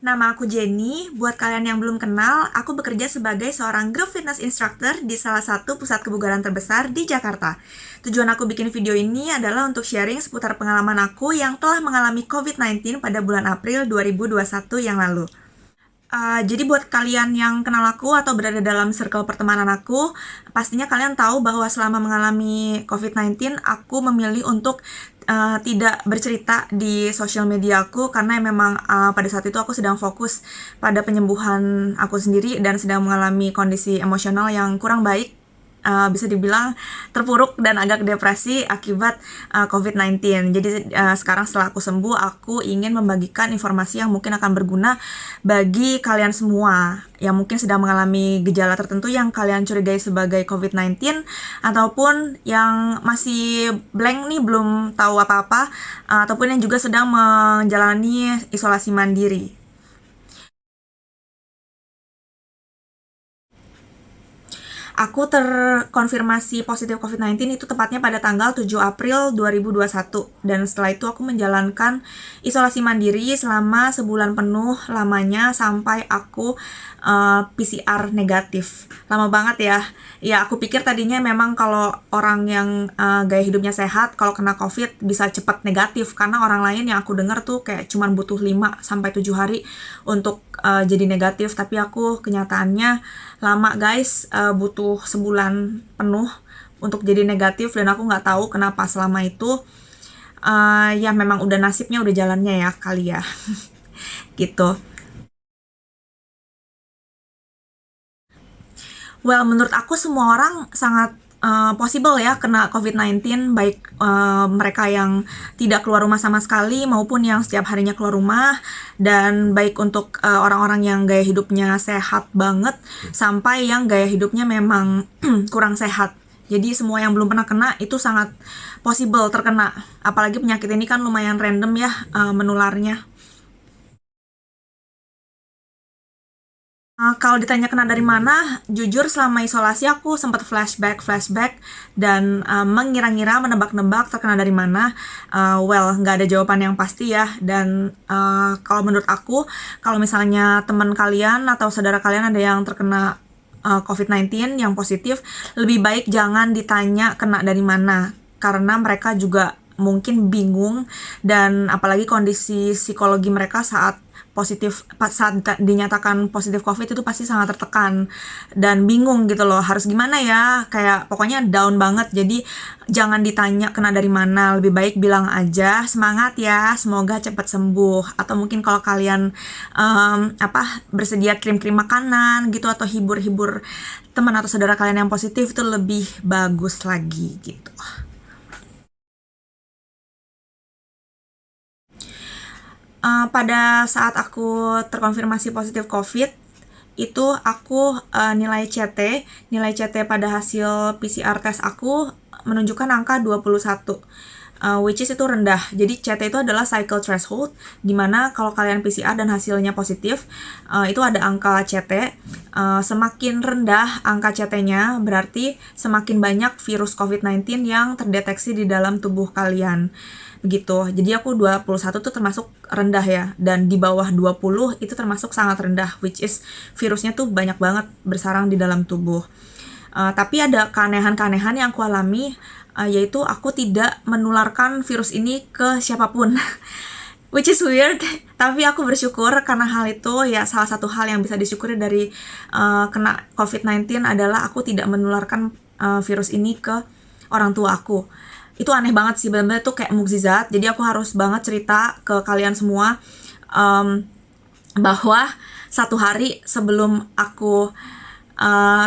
Nama aku Jenny. Buat kalian yang belum kenal, aku bekerja sebagai seorang group fitness instructor di salah satu pusat kebugaran terbesar di Jakarta. Tujuan aku bikin video ini adalah untuk sharing seputar pengalaman aku yang telah mengalami COVID-19 pada bulan April 2021 yang lalu. Jadi buat kalian yang kenal aku atau berada dalam circle pertemanan aku, pastinya kalian tahu bahwa selama mengalami COVID-19, aku memilih untuk tidak bercerita di sosial media aku karena memang pada saat itu aku sedang fokus pada penyembuhan aku sendiri dan sedang mengalami kondisi emosional yang kurang baik, bisa dibilang terpuruk dan agak depresi akibat COVID-19. Jadi sekarang setelah aku sembuh, aku ingin membagikan informasi yang mungkin akan berguna bagi kalian semua yang mungkin sedang mengalami gejala tertentu yang kalian curigai sebagai COVID-19 ataupun yang masih blank nih, belum tahu apa-apa, ataupun yang juga sedang menjalani isolasi mandiri. Aku terkonfirmasi positif COVID-19 itu tepatnya pada tanggal 7 April 2021. Dan setelah itu aku menjalankan isolasi mandiri selama sebulan penuh lamanya sampai aku PCR negatif. Lama banget ya. Ya, aku pikir tadinya memang kalau orang yang gaya hidupnya sehat, kalau kena COVID bisa cepat negatif. Karena orang lain yang aku dengar tuh kayak cuman butuh 5-7 hari untuk jadi negatif. Tapi aku kenyataannya lama guys, butuh sebulan penuh untuk jadi negatif dan aku nggak tahu kenapa selama itu. Ya memang udah nasibnya, udah jalannya ya kali ya. Gitu. Well, menurut aku semua orang sangat possible ya kena COVID-19, baik mereka yang tidak keluar rumah sama sekali maupun yang setiap harinya keluar rumah, dan baik untuk orang-orang yang gaya hidupnya sehat banget sampai yang gaya hidupnya memang kurang sehat. Jadi semua yang belum pernah kena itu sangat possible terkena. Apalagi penyakit ini kan lumayan random ya menularnya. Kalau ditanya kena dari mana, jujur selama isolasi aku sempat flashback dan mengira-ngira, menebak-nebak terkena dari mana. Well, nggak ada jawaban yang pasti ya. Dan kalau menurut aku, kalau misalnya teman kalian atau saudara kalian ada yang terkena COVID-19 yang positif, lebih baik jangan ditanya kena dari mana, karena mereka juga mungkin bingung, dan apalagi kondisi psikologi mereka saat dinyatakan positif COVID itu pasti sangat tertekan dan bingung gitu loh, harus gimana ya, kayak pokoknya down banget. Jadi jangan ditanya kena dari mana, lebih baik bilang aja semangat ya, semoga cepat sembuh. Atau mungkin kalau kalian bersedia kirim-kirim makanan gitu atau hibur-hibur teman atau saudara kalian yang positif, itu lebih bagus lagi gitu. Pada saat aku terkonfirmasi positif COVID, itu aku nilai CT pada hasil PCR tes aku menunjukkan angka 21, which is itu rendah. Jadi CT itu adalah cycle threshold, dimana kalau kalian PCR dan hasilnya positif, itu ada angka CT. Semakin rendah angka CT-nya, berarti semakin banyak virus COVID-19 yang terdeteksi di dalam tubuh kalian. Begitu. Jadi aku 21 tuh termasuk rendah ya, dan di bawah 20 itu termasuk sangat rendah, which is virusnya tuh banyak banget bersarang di dalam tubuh. Tapi ada keanehan-keanehan yang aku alami, yaitu aku tidak menularkan virus ini ke siapapun. Which is weird, tapi aku bersyukur karena hal itu. Ya, salah satu hal yang bisa disyukuri dari kena COVID-19 adalah aku tidak menularkan virus ini ke orang tua aku. Itu aneh banget sih, benar-benar tuh kayak mukjizat. Jadi aku harus banget cerita ke kalian semua bahwa satu hari sebelum aku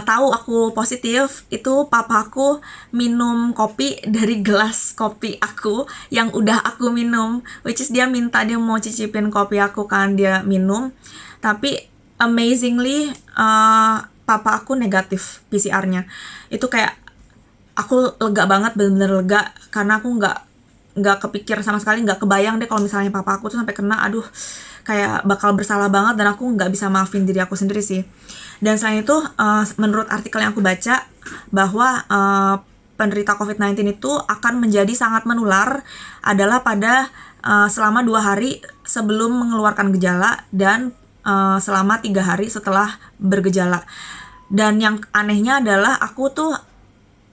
tahu aku positif, itu papaku minum kopi dari gelas kopi aku yang udah aku minum, which is dia minta, dia mau cicipin kopi aku kan, dia minum. Tapi amazingly papa aku negatif PCR-nya. Itu kayak aku lega banget, bener-bener lega, karena aku nggak kepikir sama sekali, nggak kebayang deh kalau misalnya papa aku tuh sampai kena. Aduh, kayak bakal bersalah banget dan aku nggak bisa maafin diri aku sendiri sih. Dan selain itu, menurut artikel yang aku baca, bahwa penderita COVID-19 itu akan menjadi sangat menular adalah pada selama 2 hari sebelum mengeluarkan gejala dan selama 3 hari setelah bergejala. Dan yang anehnya adalah aku tuh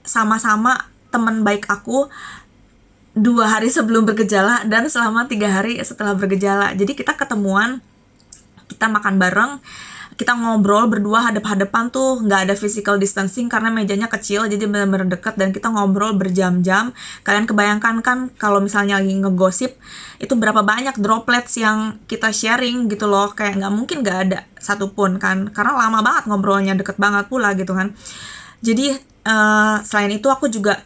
sama-sama teman baik aku 2 hari sebelum bergejala dan selama 3 hari setelah bergejala. Jadi kita ketemuan, kita makan bareng, kita ngobrol berdua hadap-hadapan tuh, nggak ada physical distancing karena mejanya kecil, jadi benar-benar dekat, dan kita ngobrol berjam-jam. Kalian kebayangkan kan kalau misalnya lagi ngegosip, itu berapa banyak droplets yang kita sharing gitu loh, kayak nggak mungkin nggak ada satupun kan, karena lama banget ngobrolnya, deket banget pula gitu kan. Jadi selain itu aku juga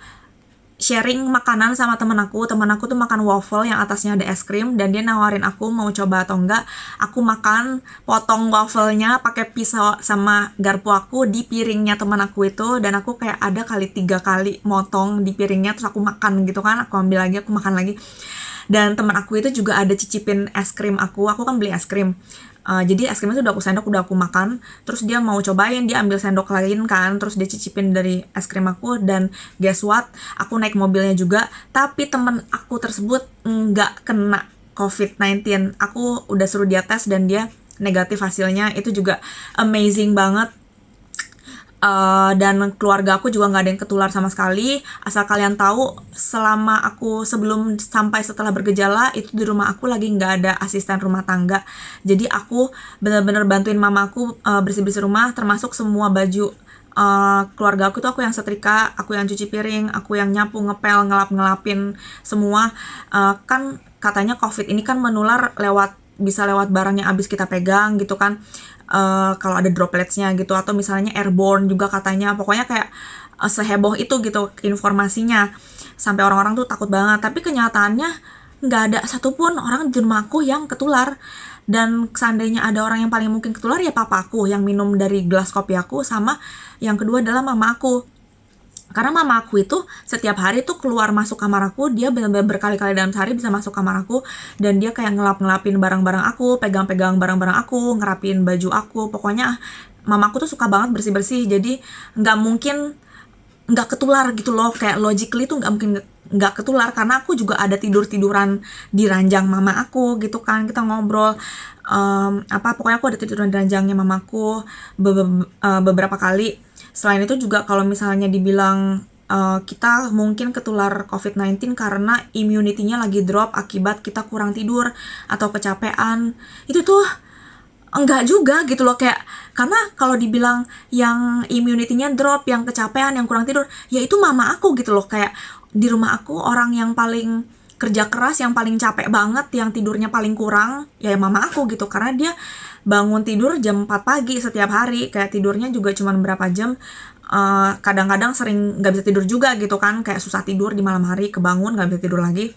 sharing makanan sama temen aku tuh makan waffle yang atasnya ada es krim, dan dia nawarin aku mau coba atau enggak. Aku makan, potong waffle-nya pakai pisau sama garpu aku di piringnya teman aku itu, dan aku kayak ada kali 3 kali motong di piringnya, terus aku makan gitu kan, aku ambil lagi, aku makan lagi. Dan teman aku itu juga ada cicipin es krim aku kan beli es krim. Jadi es krimnya tuh udah aku makan, terus dia mau cobain, dia ambil sendok lain kan, terus dia cicipin dari es krim aku, dan guess what, aku naik mobilnya juga, tapi temen aku tersebut nggak kena COVID-19. Aku udah suruh dia tes dan dia negatif hasilnya, itu juga amazing banget. Dan keluarga aku juga nggak ada yang ketular sama sekali. Asal kalian tahu, selama aku sebelum sampai setelah bergejala itu di rumah aku lagi nggak ada asisten rumah tangga. Jadi aku benar-benar bantuin mamaku bersih-bersih rumah, termasuk semua baju keluarga aku tuh aku yang setrika, aku yang cuci piring, aku yang nyapu, ngepel, ngelapin semua. Kan katanya COVID ini kan menular bisa lewat barang yang abis kita pegang gitu kan. Kalau ada dropletsnya gitu, atau misalnya airborne juga katanya, pokoknya kayak seheboh itu gitu informasinya, sampai orang-orang tuh takut banget. Tapi kenyataannya nggak ada satupun orang di rumahku yang ketular. Dan seandainya ada orang yang paling mungkin ketular, ya papaku yang minum dari gelas kopi aku, sama yang kedua adalah mama aku. Karena mama aku itu setiap hari tuh keluar masuk kamar aku, dia benar-benar berkali-kali dalam sehari bisa masuk kamar aku, dan dia kayak ngelap-ngelapin barang-barang aku, pegang-pegang barang-barang aku, ngerapin baju aku. Pokoknya mama aku tuh suka banget bersih-bersih, jadi nggak mungkin nggak ketular gitu loh, kayak logically tuh nggak mungkin nggak ketular, karena aku juga ada tiduran di ranjang mama aku gitu kan, kita ngobrol pokoknya aku ada tiduran di ranjangnya mamaku beberapa kali. Selain itu juga kalau misalnya dibilang kita mungkin ketular COVID-19 karena immunity-nya lagi drop akibat kita kurang tidur atau kecapean, itu tuh enggak juga gitu loh, kayak karena kalau dibilang yang immunity-nya drop, yang kecapean, yang kurang tidur, ya itu mama aku gitu loh. Kayak di rumah aku orang yang paling kerja keras, yang paling capek banget, yang tidurnya paling kurang, ya mama aku gitu, karena dia bangun tidur jam 4 pagi setiap hari, kayak tidurnya juga cuma berapa jam, kadang-kadang sering nggak bisa tidur juga gitu kan, kayak susah tidur di malam hari, kebangun nggak bisa tidur lagi.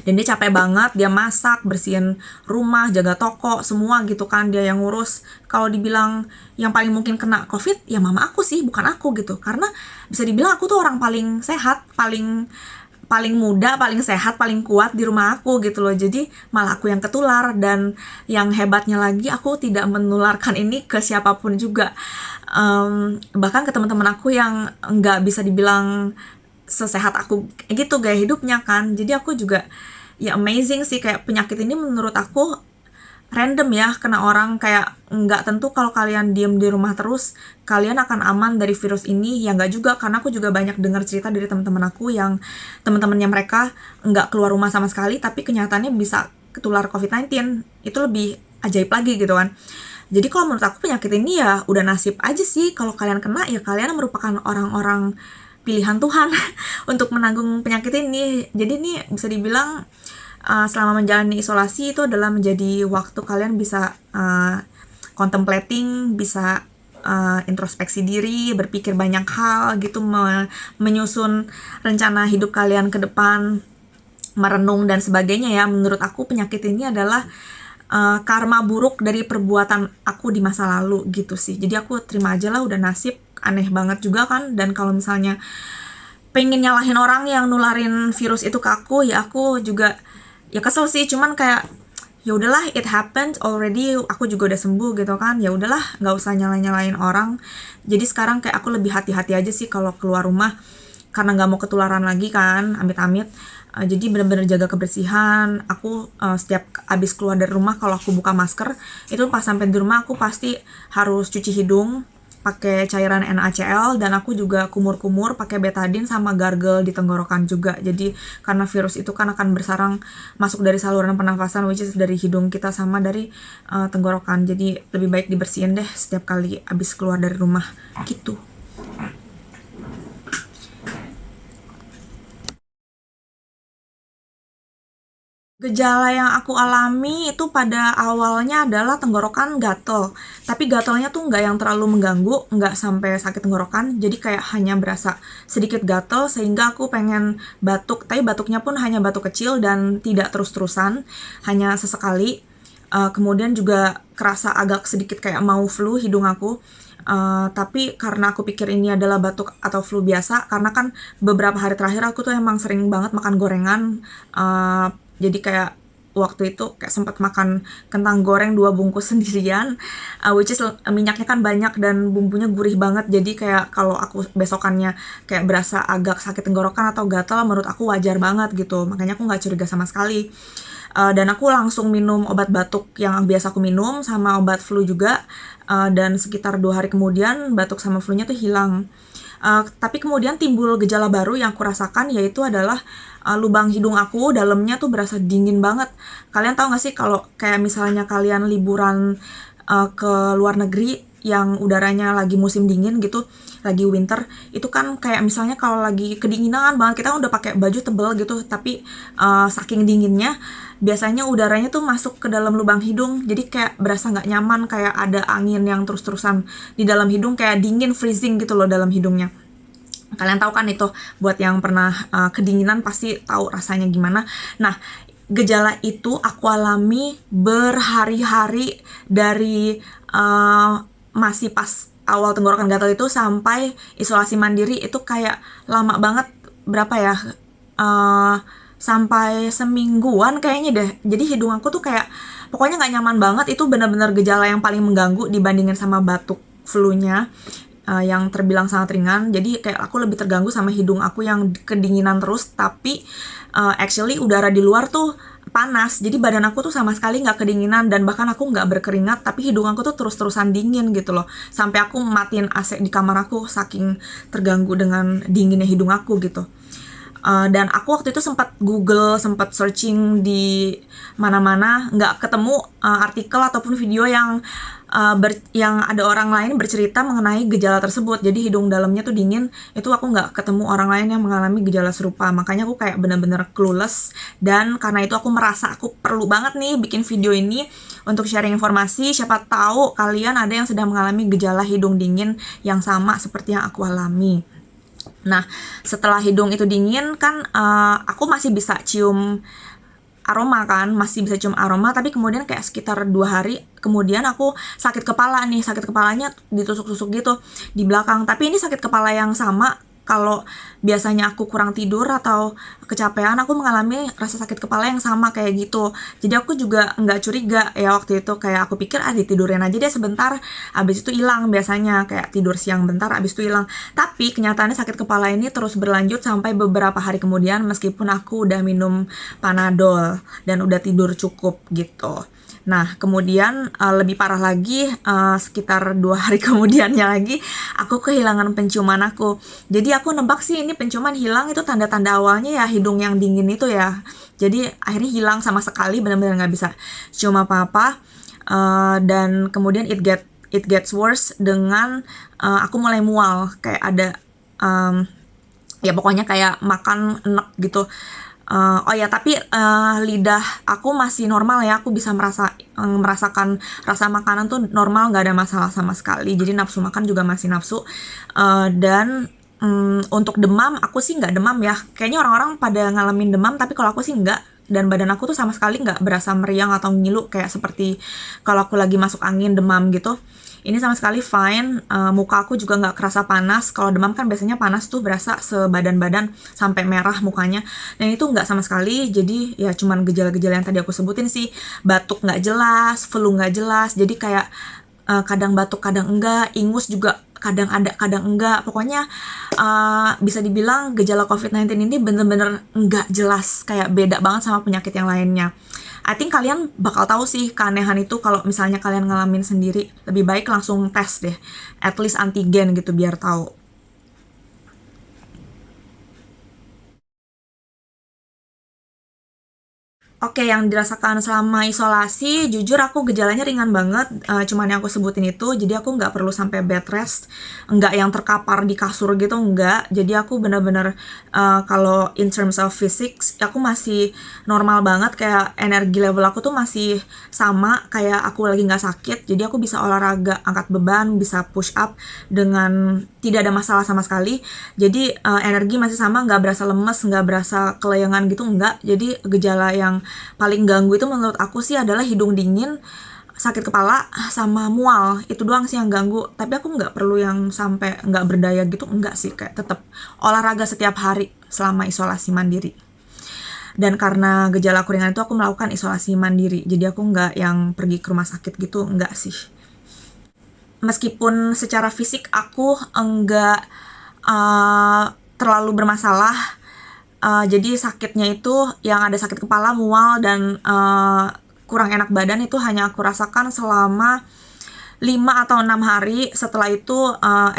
Dan dia capek banget, dia masak, bersihin rumah, jaga toko, semua gitu kan, dia yang ngurus. Kalau dibilang yang paling mungkin kena COVID, ya mama aku sih, bukan aku gitu. Karena bisa dibilang aku tuh orang paling sehat, paling muda, paling sehat, paling kuat di rumah aku gitu loh. Jadi malah aku yang ketular, dan yang hebatnya lagi aku tidak menularkan ini ke siapapun juga. Bahkan ke teman-teman aku yang nggak bisa dibilang sesehat aku gitu gaya hidupnya kan. Jadi aku juga ya amazing sih, kayak penyakit ini menurut aku random ya kena orang, kayak nggak tentu kalau kalian diem di rumah terus kalian akan aman dari virus ini. Ya nggak juga, karena aku juga banyak dengar cerita dari teman-teman aku yang teman-temannya mereka nggak keluar rumah sama sekali tapi kenyataannya bisa ketular COVID-19. Itu lebih ajaib lagi gitu kan. Jadi kalau menurut aku penyakit ini ya udah nasib aja sih, kalau kalian kena ya kalian merupakan orang-orang pilihan Tuhan untuk menanggung penyakit ini. Jadi ini bisa dibilang selama menjalani isolasi itu adalah menjadi waktu kalian bisa contemplating, bisa introspeksi diri, berpikir banyak hal gitu, menyusun rencana hidup kalian ke depan, merenung dan sebagainya ya. Menurut aku penyakit ini adalah karma buruk dari perbuatan aku di masa lalu gitu sih. Jadi aku terima aja lah, udah nasib, aneh banget juga kan. Dan kalau misalnya pengen nyalahin orang yang nularin virus itu ke aku, ya aku juga ya kesel sih, cuman kayak ya udahlah, it happened already, aku juga udah sembuh gitu kan, ya udahlah nggak usah nyalain orang. Jadi sekarang kayak aku lebih hati-hati aja sih kalau keluar rumah, karena nggak mau ketularan lagi kan, amit-amit. Jadi benar-benar jaga kebersihan. Aku setiap abis keluar dari rumah, kalau aku buka masker itu pas sampai di rumah aku pasti harus cuci hidung pakai cairan NaCl, dan aku juga kumur-kumur pakai betadine sama gargle di tenggorokan juga. Jadi karena virus itu kan akan bersarang masuk dari saluran pernafasan, which is dari hidung kita sama dari tenggorokan. Jadi lebih baik dibersihin deh setiap kali abis keluar dari rumah gitu. Gejala yang aku alami itu pada awalnya adalah tenggorokan gatel. Tapi gatelnya tuh nggak yang terlalu mengganggu, nggak sampai sakit tenggorokan. Jadi kayak hanya berasa sedikit gatel sehingga aku pengen batuk. Tapi batuknya pun hanya batuk kecil dan tidak terus-terusan, hanya sesekali. Kemudian juga kerasa agak sedikit kayak mau flu hidung aku. Tapi karena aku pikir ini adalah batuk atau flu biasa, karena kan beberapa hari terakhir aku tuh emang sering banget makan gorengan. Jadi kayak waktu itu kayak sempat makan kentang goreng 2 bungkus sendirian, which is minyaknya kan banyak dan bumbunya gurih banget. Jadi kayak kalau aku besokannya kayak berasa agak sakit tenggorokan atau gatal, menurut aku wajar banget gitu. Makanya aku nggak curiga sama sekali. Dan aku langsung minum obat batuk yang biasa aku minum sama obat flu juga. Dan sekitar 2 hari kemudian batuk sama flu-nya tuh hilang. Tapi kemudian timbul gejala baru yang aku rasakan, yaitu adalah lubang hidung aku dalamnya tuh berasa dingin banget. Kalian tahu gak sih kalau kayak misalnya kalian liburan ke luar negeri yang udaranya lagi musim dingin gitu, lagi winter, itu kan kayak misalnya kalau lagi kedinginan banget, kita udah pakai baju tebel gitu, tapi saking dinginnya biasanya udaranya tuh masuk ke dalam lubang hidung, jadi kayak berasa nggak nyaman, kayak ada angin yang terus-terusan di dalam hidung, kayak dingin, freezing gitu loh dalam hidungnya. Kalian tahu kan itu, buat yang pernah kedinginan pasti tahu rasanya gimana. Nah, gejala itu aku alami berhari-hari dari masih pas awal tenggorokan gatal itu sampai isolasi mandiri. Itu kayak lama banget, berapa ya, sampai semingguan kayaknya deh. Jadi hidung aku tuh kayak pokoknya nggak nyaman banget. Itu benar-benar gejala yang paling mengganggu dibandingin sama batuk flu-nya yang terbilang sangat ringan. Jadi kayak aku lebih terganggu sama hidung aku yang kedinginan terus, tapi actually udara di luar tuh panas. Jadi badan aku tuh sama sekali nggak kedinginan, dan bahkan aku nggak berkeringat, tapi hidung aku tuh terus-terusan dingin gitu loh. Sampai aku matiin AC di kamar aku saking terganggu dengan dinginnya hidung aku gitu. Dan aku waktu itu sempat Google, sempat searching di mana-mana, nggak ketemu artikel ataupun video yang yang ada orang lain bercerita mengenai gejala tersebut. Jadi hidung dalamnya tuh dingin, itu aku nggak ketemu orang lain yang mengalami gejala serupa. Makanya aku kayak benar-benar clueless, dan karena itu aku merasa aku perlu banget nih bikin video ini untuk sharing informasi. Siapa tahu kalian ada yang sedang mengalami gejala hidung dingin yang sama seperti yang aku alami. Nah, setelah hidung itu dingin kan aku masih bisa cium aroma kan, masih bisa cium aroma, tapi kemudian kayak sekitar 2 hari kemudian aku sakit kepala nih, sakit kepalanya ditusuk-tusuk gitu di belakang. Tapi ini sakit kepala yang sama. Kalau biasanya aku kurang tidur atau kecapean, aku mengalami rasa sakit kepala yang sama kayak gitu. Jadi aku juga nggak curiga ya waktu itu, kayak aku pikir ditidurin aja deh sebentar, abis itu hilang. Biasanya kayak tidur siang bentar, abis itu hilang. Tapi kenyataannya sakit kepala ini terus berlanjut sampai beberapa hari kemudian, meskipun aku udah minum Panadol dan udah tidur cukup gitu. Nah, kemudian lebih parah lagi, sekitar 2 hari kemudiannya lagi, aku kehilangan penciuman aku. Jadi aku nebak sih ini penciuman hilang itu tanda-tanda awalnya ya hidung yang dingin itu ya. Jadi akhirnya hilang sama sekali, benar-benar nggak bisa cium apa-apa. Dan kemudian it gets worse dengan aku mulai mual, kayak ada ya pokoknya kayak makan enek gitu. Oh ya, tapi lidah aku masih normal ya, aku bisa merasakan rasa makanan tuh normal, nggak ada masalah sama sekali. Jadi nafsu makan juga masih nafsu. Dan untuk demam, aku sih nggak demam ya. Kayaknya orang-orang pada ngalamin demam, tapi kalau aku sih nggak. Dan badan aku tuh sama sekali nggak berasa meriang atau ngilu kayak seperti kalau aku lagi masuk angin demam gitu. Ini sama sekali fine. Muka aku juga nggak kerasa panas. Kalau demam kan biasanya panas tuh berasa sebadan-badan sampai merah mukanya. Dan itu nggak sama sekali. Jadi ya cuman gejala-gejala yang tadi aku sebutin sih. Batuk nggak jelas, flu nggak jelas. Jadi kayak kadang batuk kadang enggak, ingus juga kadang ada, kadang enggak. Pokoknya bisa dibilang gejala COVID-19 ini bener-bener enggak jelas, kayak beda banget sama penyakit yang lainnya. I think kalian bakal tahu sih keanehan itu kalau misalnya kalian ngalamin sendiri. Lebih baik langsung tes deh, at least antigen gitu biar tahu. Oke, yang dirasakan selama isolasi, jujur aku gejalanya ringan banget, cuman yang aku sebutin itu, jadi aku nggak perlu sampai bed rest, nggak yang terkapar di kasur gitu, nggak. Jadi aku bener-bener, kalau in terms of physics, aku masih normal banget, kayak energi level aku tuh masih sama, kayak aku lagi nggak sakit, jadi aku bisa olahraga, angkat beban, bisa push up, dengan tidak ada masalah sama sekali. Jadi energi masih sama, nggak berasa lemes, nggak berasa kelayangan gitu, nggak. Jadi gejala yang paling ganggu itu menurut aku sih adalah hidung dingin, sakit kepala, sama mual. Itu doang sih yang ganggu. Tapi aku nggak perlu yang sampai nggak berdaya gitu, enggak sih. Kayak tetap olahraga setiap hari selama isolasi mandiri. Dan karena gejala aku ringan itu aku melakukan isolasi mandiri. Jadi aku nggak yang pergi ke rumah sakit gitu, enggak sih. Meskipun secara fisik aku enggak terlalu bermasalah, jadi sakitnya itu yang ada sakit kepala, mual, dan kurang enak badan itu hanya aku rasakan selama 5 atau 6 hari. Setelah itu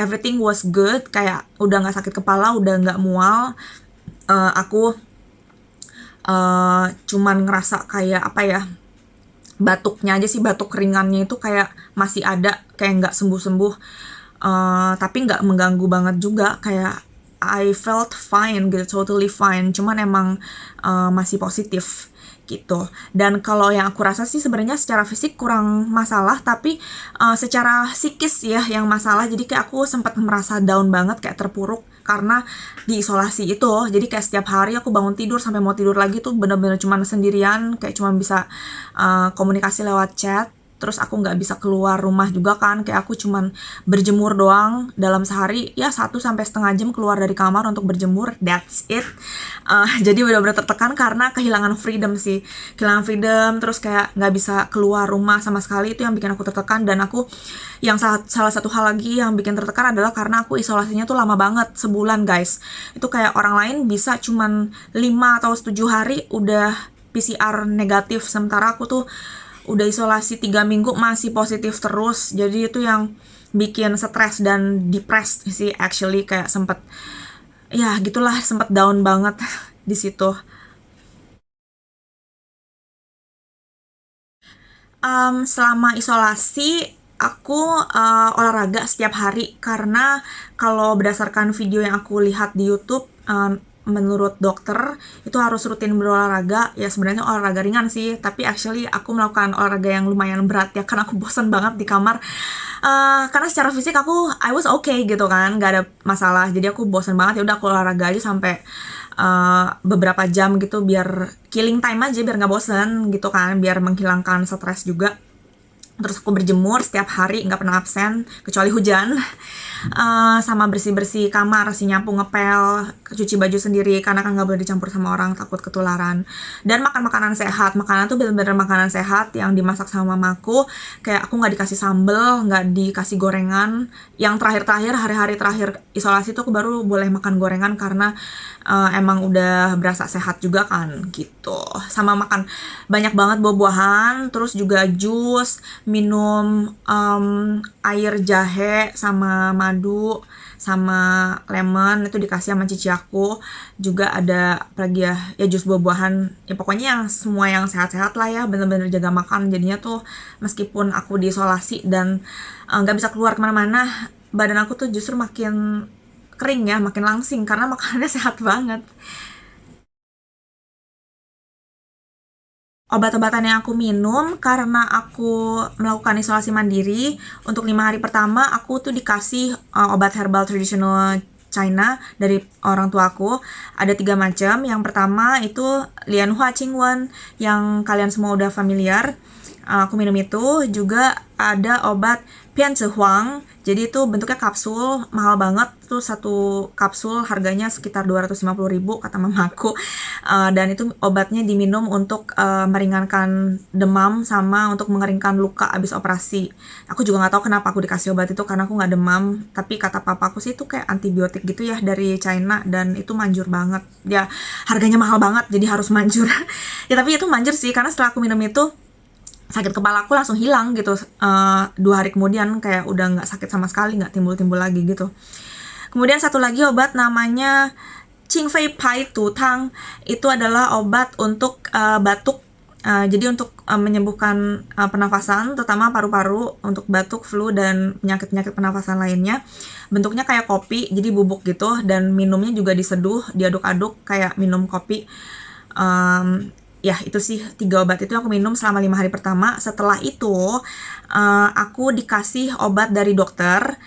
everything was good, kayak udah nggak sakit kepala, udah nggak mual. Aku cuman ngerasa kayak apa ya, batuknya aja sih, batuk ringannya itu kayak masih ada, kayak nggak sembuh-sembuh. Tapi nggak mengganggu banget juga, kayak I felt fine gitu, totally fine. Cuman emang masih positif gitu. Dan kalau yang aku rasa sih sebenarnya secara fisik kurang masalah, tapi secara psikis ya yang masalah. Jadi kayak aku sempat merasa down banget, kayak terpuruk karena diisolasi itu. Jadi kayak setiap hari aku bangun tidur sampai mau tidur lagi tuh bener-bener cuman sendirian, kayak cuman bisa komunikasi lewat chat. Terus aku nggak bisa keluar rumah juga kan, kayak aku cuman berjemur doang dalam sehari, ya 1 sampai setengah jam keluar dari kamar untuk berjemur, that's it. Jadi benar-benar tertekan karena kehilangan freedom sih, kehilangan freedom, terus kayak nggak bisa keluar rumah sama sekali. Itu yang bikin aku tertekan. Dan aku yang salah satu hal lagi yang bikin tertekan adalah karena aku isolasinya tuh lama banget, sebulan guys. Itu kayak orang lain bisa cuman 5 atau 7 hari udah PCR negatif, sementara aku tuh udah isolasi 3 minggu masih positif terus. Jadi itu yang bikin stres dan depressed sih actually, kayak sempet ya gitulah, sempet down banget di situ. Selama isolasi aku olahraga setiap hari, karena kalau berdasarkan video yang aku lihat di YouTube, menurut dokter itu harus rutin berolahraga. Ya sebenarnya olahraga ringan sih, tapi actually aku melakukan olahraga yang lumayan berat ya, karena aku bosan banget di kamar. Karena secara fisik I was okay gitu kan, nggak ada masalah. Jadi aku bosan banget, ya udah aku olahraga aja sampai beberapa jam gitu, biar killing time aja, biar nggak bosen gitu kan, biar menghilangkan stres juga. Terus aku berjemur setiap hari, nggak pernah absen kecuali hujan. Sama bersih-bersih kamar sih, nyapu, ngepel, cuci baju sendiri, karena kan nggak boleh dicampur sama orang, takut ketularan. Dan makan makanan sehat. Makanan tuh bener-bener makanan sehat yang dimasak sama mamaku. Kayak aku nggak dikasih sambel, nggak dikasih gorengan. Yang terakhir-terakhir, hari-hari terakhir isolasi tuh aku baru boleh makan gorengan, karena emang udah berasa sehat juga kan gitu. Sama makan banyak banget buah-buahan, terus juga jus, minum air jahe sama madu sama lemon, itu dikasih sama cici aku. Juga ada apalagi ya, ya jus buah-buahan, ya pokoknya yang semua yang sehat-sehat lah ya, bener-bener jaga makan. Jadinya tuh meskipun aku diisolasi dan nggak bisa keluar kemana-mana, badan aku tuh justru makin kering ya, makin langsing, karena makanannya sehat banget. Obat-obatan yang aku minum karena aku melakukan isolasi mandiri, untuk 5 hari pertama aku tuh dikasih obat herbal tradisional China dari orang tuaku. Ada 3 macam. Yang pertama itu Lianhua Qingwen, yang kalian semua udah familiar. Aku minum itu. Juga ada obat Pianzi Huang. Jadi itu bentuknya kapsul, mahal banget tuh, satu kapsul harganya sekitar 250.000 kata mamaku. Dan itu obatnya diminum untuk meringankan demam sama untuk mengeringkan luka abis operasi. Aku juga nggak tahu kenapa aku dikasih obat itu, karena aku nggak demam, tapi kata papaku sih itu kayak antibiotik gitu ya dari China, dan itu manjur banget. Ya harganya mahal banget jadi harus manjur. Ya tapi itu manjur sih, karena setelah aku minum itu sakit kepala aku langsung hilang gitu. 2 hari kemudian kayak udah nggak sakit sama sekali, nggak timbul-timbul lagi gitu. Kemudian satu lagi obat namanya Qingfei Pai Tu Tang. Itu adalah obat untuk batuk. Jadi untuk menyembuhkan pernafasan, terutama paru-paru, untuk batuk, flu, dan penyakit-penyakit pernafasan lainnya. Bentuknya kayak kopi, jadi bubuk gitu, dan minumnya juga diseduh, diaduk-aduk kayak minum kopi. Ya itu sih 3 obat itu aku minum selama 5 hari pertama. Setelah itu aku dikasih obat dari dokter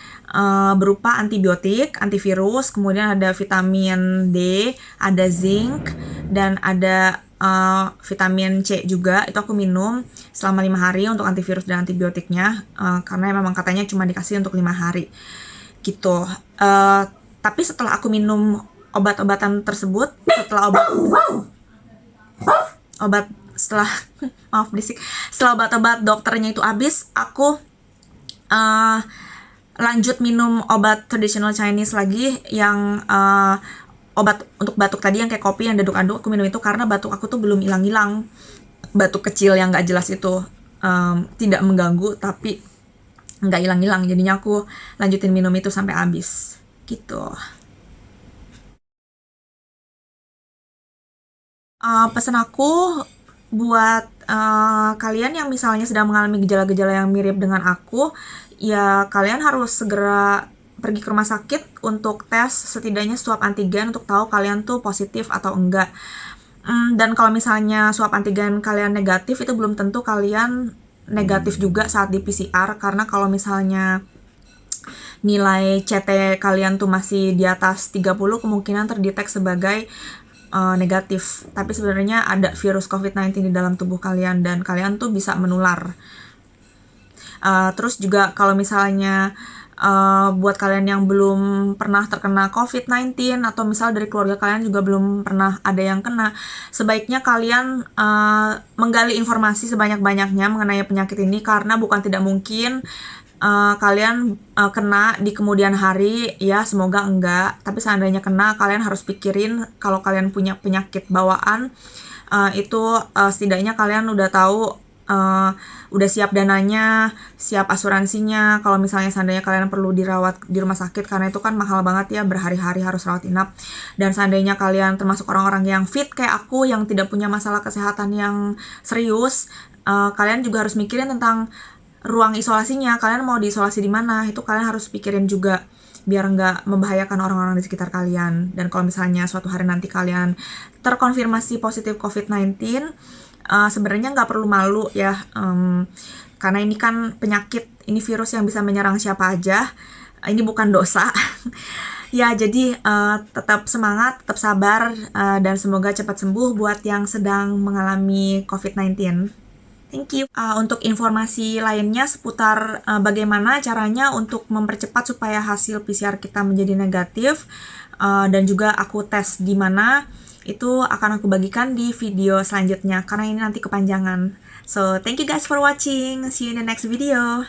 berupa antibiotik, antivirus, kemudian ada vitamin D, ada zinc, dan ada vitamin C juga. Itu aku minum selama 5 hari untuk antivirus dan antibiotiknya, karena memang katanya cuma dikasih untuk 5 hari gitu. Tapi setelah aku minum obat-obatan tersebut, setelah maaf berisik, setelah obat-obat dokternya itu habis, aku lanjut minum obat traditional Chinese lagi, yang obat untuk batuk tadi yang kayak kopi yang aduk-aduk. Aku minum itu karena batuk aku tuh belum hilang-hilang. Batuk kecil yang nggak jelas itu tidak mengganggu tapi nggak hilang-hilang, jadinya aku lanjutin minum itu sampai habis gitu. Pesan aku buat kalian yang misalnya sedang mengalami gejala-gejala yang mirip dengan aku, ya kalian harus segera pergi ke rumah sakit untuk tes setidaknya swab antigen untuk tahu kalian tuh positif atau enggak. Dan kalau misalnya swab antigen kalian negatif, itu belum tentu kalian negatif juga saat di PCR, karena kalau misalnya nilai CT kalian tuh masih di atas 30, kemungkinan terdetek sebagai negatif. Tapi sebenarnya ada virus COVID-19 di dalam tubuh kalian dan kalian tuh bisa menular. Terus juga kalau misalnya buat kalian yang belum pernah terkena COVID-19 atau misal dari keluarga kalian juga belum pernah ada yang kena, sebaiknya kalian menggali informasi sebanyak-banyaknya mengenai penyakit ini, karena bukan tidak mungkin kalian kena di kemudian hari. Ya semoga enggak, tapi seandainya kena, kalian harus pikirin kalau kalian punya penyakit bawaan, itu setidaknya kalian udah tahu, udah siap dananya, siap asuransinya kalau misalnya seandainya kalian perlu dirawat di rumah sakit, karena itu kan mahal banget ya, berhari-hari harus rawat inap. Dan seandainya kalian termasuk orang-orang yang fit kayak aku yang tidak punya masalah kesehatan yang serius, kalian juga harus mikirin tentang ruang isolasinya. Kalian mau diisolasi di mana, itu kalian harus pikirin juga biar nggak membahayakan orang-orang di sekitar kalian. Dan kalau misalnya suatu hari nanti kalian terkonfirmasi positif COVID-19, sebenarnya nggak perlu malu ya, karena ini kan penyakit, ini virus yang bisa menyerang siapa aja. Ini bukan dosa. Ya jadi tetap semangat, tetap sabar, dan semoga cepat sembuh buat yang sedang mengalami COVID-19. Thank you. Untuk informasi lainnya seputar bagaimana caranya untuk mempercepat supaya hasil PCR kita menjadi negatif, dan juga aku tes di mana, itu akan aku bagikan di video selanjutnya karena ini nanti kepanjangan. So, thank you guys for watching. See you in the next video.